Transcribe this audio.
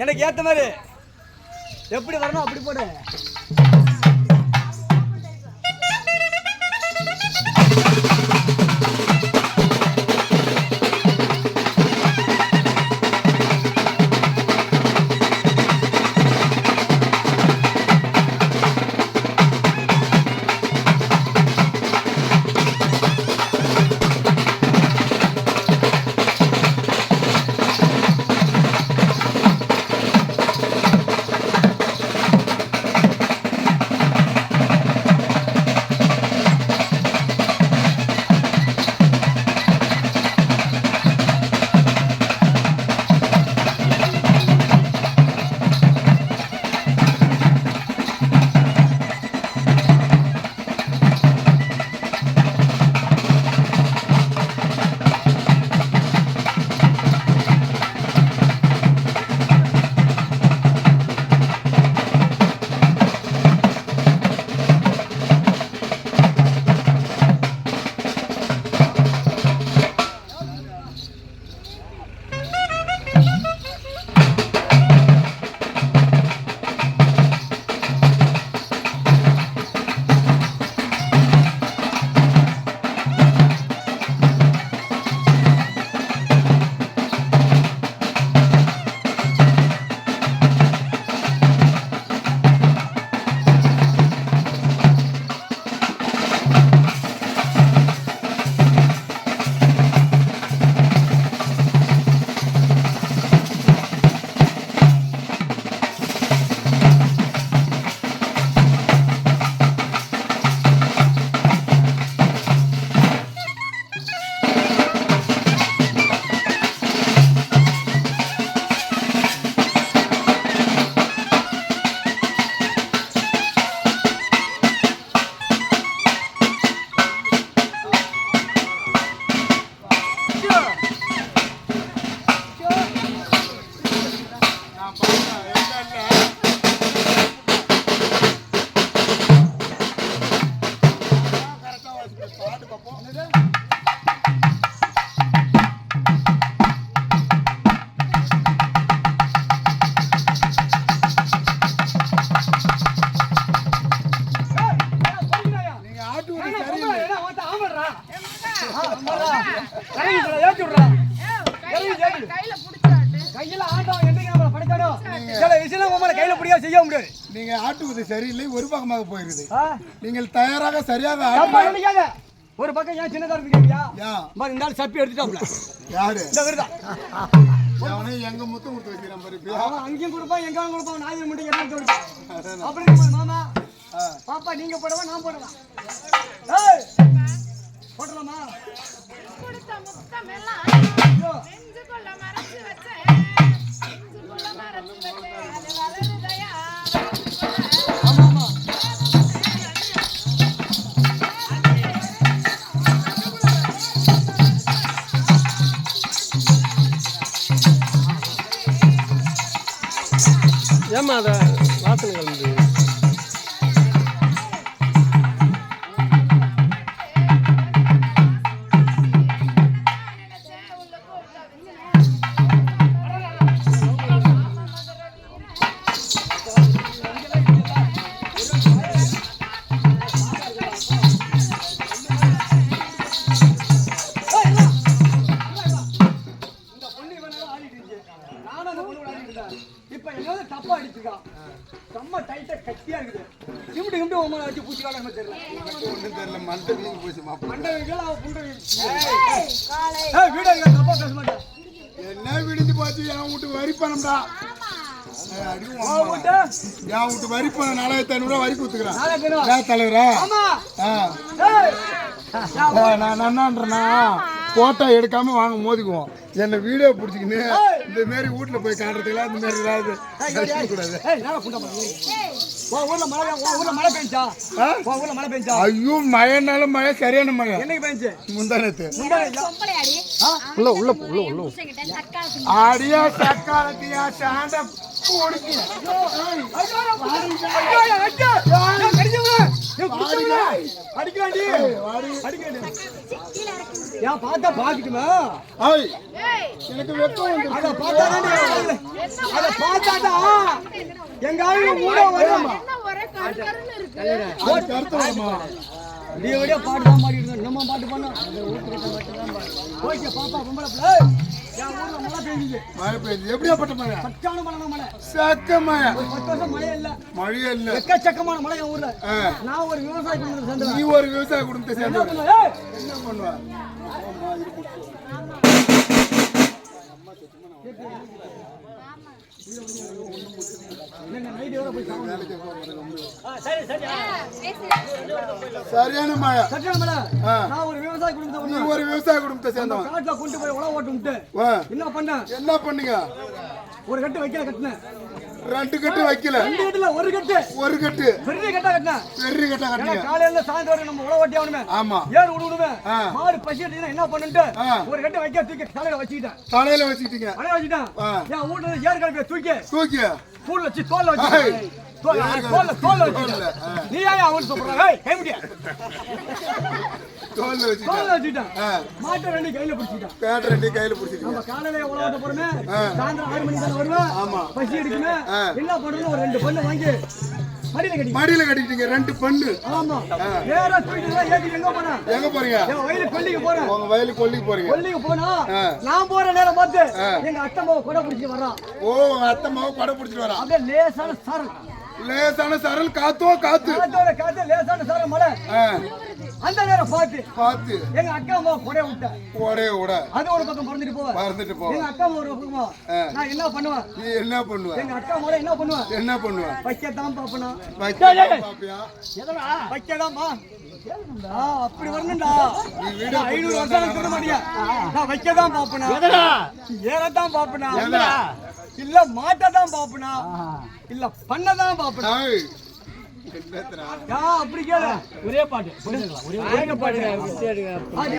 எனக்கு ஏத்த மாதிரி எப்படி வரணும் அப்படி போடு. நீங்க ஆட்டுவது சரியில்லை, ஒரு பக்கமாக போயிருது. நீங்கள் தயாராக சரியாக ஒரு பக்கம் ஏன் சின்னதா இருக்கு இந்த சப்பி எடுத்துட்டாப்ல யாரு எங்க முத்தம் கொடுத்து வைக்கிறான் பாரு. அங்கேயும் கொடுப்பான் எங்க கொடுப்பான் நாய் மட்டும் அப்படி மாமா பாப்பா நீங்க போடவா நான் போடலாம் போடலாமா ஏமா அத வாசனை கலந்து என்ன விடிஞ்சு போச்சு என் வீட்டு வரி பணம்டா என் வீட்டு வரி பணம் 4500 வரி கொடுத்துக்கிறேன் தலைவரா நான் என்னன்றேன்னா போட்டோ எடுக்காம வாங்க மோதிக்குவோம் என்ன வீடியோ பிடிச்சிக்கின்னு இந்த மாரி வீட்டுல போய் காட்டுறதுல இந்த மாதிரி கூடாது. ஐயோ மழைனாலும் மழை சரியான மழை முந்தானத்து ஆடியா சக்காலத்தியா சாண்ட ஏன் பார்த்தா பாக்கட்டுமா? ஐய் எனக்கு வெக்கம் வந்து அத பார்த்தாதான் அத பார்த்தாதான் எங்க ஆளு மூட வரும். அது கருத்துமா நீ பாட்டு தான் பாடிட்டு இருந்த. நம்ம பாட்டு பண்ணோம். ஓகே பாப்பா பொம்பளை பிள்ளை. என் ஊர்ல மழை பெய்யுது. மழை பெய்யுது. எப்படியாப்பட்ட மழை? சக்கான மழை மழை. சக்க மழை. 10 வருஷம் மழை இல்ல. மழையே இல்ல. எக்கச்சக்கமான மழை என் ஊர்ல. நான் ஒரு விவசாய குடும்பத்தை சேர்ந்தவன். நீ ஒரு விவசாய குடும்பத்தை சேர்ந்தவன். என்ன பண்ணுவ? சரியான மழை. நான் ஒரு விவசாய குடும்பத்தை நீ ஒரு விவசாய குடும்பத்தை சேர்ந்தவன். காட்டுல கொண்டு போய் உழவு ஓட்டு விட்டு என்ன பண்ண? என்ன பண்ணீங்க? ஒரு கட்டு வைக்கல கட்டினேன். 2 கட்டு வைக்கல. 2 கட்டுல ஒரு கட்டு. ஒரு கட்டு. பெரிய கட்டா கட்டினேன். பெரிய கட்டா கட்டினீங்க. காலையில சாயந்தரம் வரை நம்ம உழவு ஓட்டி ஆகணுமே. ஆமா. ஏறு விடுவே. மாடு பசி எடுத்தீங்கன்னா என்ன பண்ணிட்டு ஒரு கட்டு வைக்க தூக்கி தலையில வச்சுக்கிட்டேன். தலையில வச்சுக்கிட்டீங்க. தலையில வச்சுட்டேன். என் வீட்டுல ஏறு கலப்பைய தூக்கி தூக்கி பூல்ல வச்சு தோல்ல வச்சு தோல்ல வச்சு நீ ஏன் அவன் சொல்றாங்க? கை முடியா தோல்ல வச்சுட்டேன். மாட்டை 2 கையில பிடிச்சிட்டான். பேட்டை 2 கையில பிடிச்சிட்டீங்க. நம்ம காலையில உழவு போறோமே. சாயந்தரம் 6 மணிக்கு தானே வருவேன். ஆமா. பசி எடுக்குமே. என்ன பண்றது? ஒரு 2 பண்ணு வாங்கி மடியில கட்டிட்டீங்க. 2 பண்ணு. ஆமா. நேரா தூக்கிட்டு ஏத்தி எங்க போறேன்? எங்க போறீங்க? என் வயலுக்கு கொல்லிக்கு போறேன். உங்க வயலுக்கு கொல்லிக்கு போறீங்க. கொல்லிக்கு போனா நான் போற நேரம் பார்த்து எங்க அத்தை மாவு கொடை பிடிச்சி வர்றான். ஓ உங்க அத்தை மாவு கொடை பிடிச்சிட்டு வரா. அப்படியே லேசான சாரல். லேசான சாரல் காத்தோ காத்து. காத்து லேசான சாரல் மழை. அந்த நேரம் பார்த்து எங்க அக்கா அம்மா கொடை விட்டேன். கொடை விட அது ஒரு பக்கம் பறந்துட்டு போவேன். பறந்துட்டு போவேன். எங்க அக்கா ஒரு பக்கம் நான் என்ன பண்ணுவேன்? நீ என்ன பண்ணுவ? எங்க அக்கா அம்மா என்ன பண்ணுவேன்? என்ன பண்ணுவ? வைக்கத்தான் பாப்பனா. பாப்பியா? எதடா? வைக்கதாமா. அப்படி வரணும்டா. நீ 500 வருஷம் சொல்ல மாட்டியா? நான் வைக்கதான் பாப்பனா. எதடா? ஏறதான் பாப்பனா. இல்ல மாட்டதான் பாப்பனா. இல்ல பண்ணதான் பாப்பனா. அப்படி கேளு. ஒரே பாட்டு. ஒரே பாட்டு.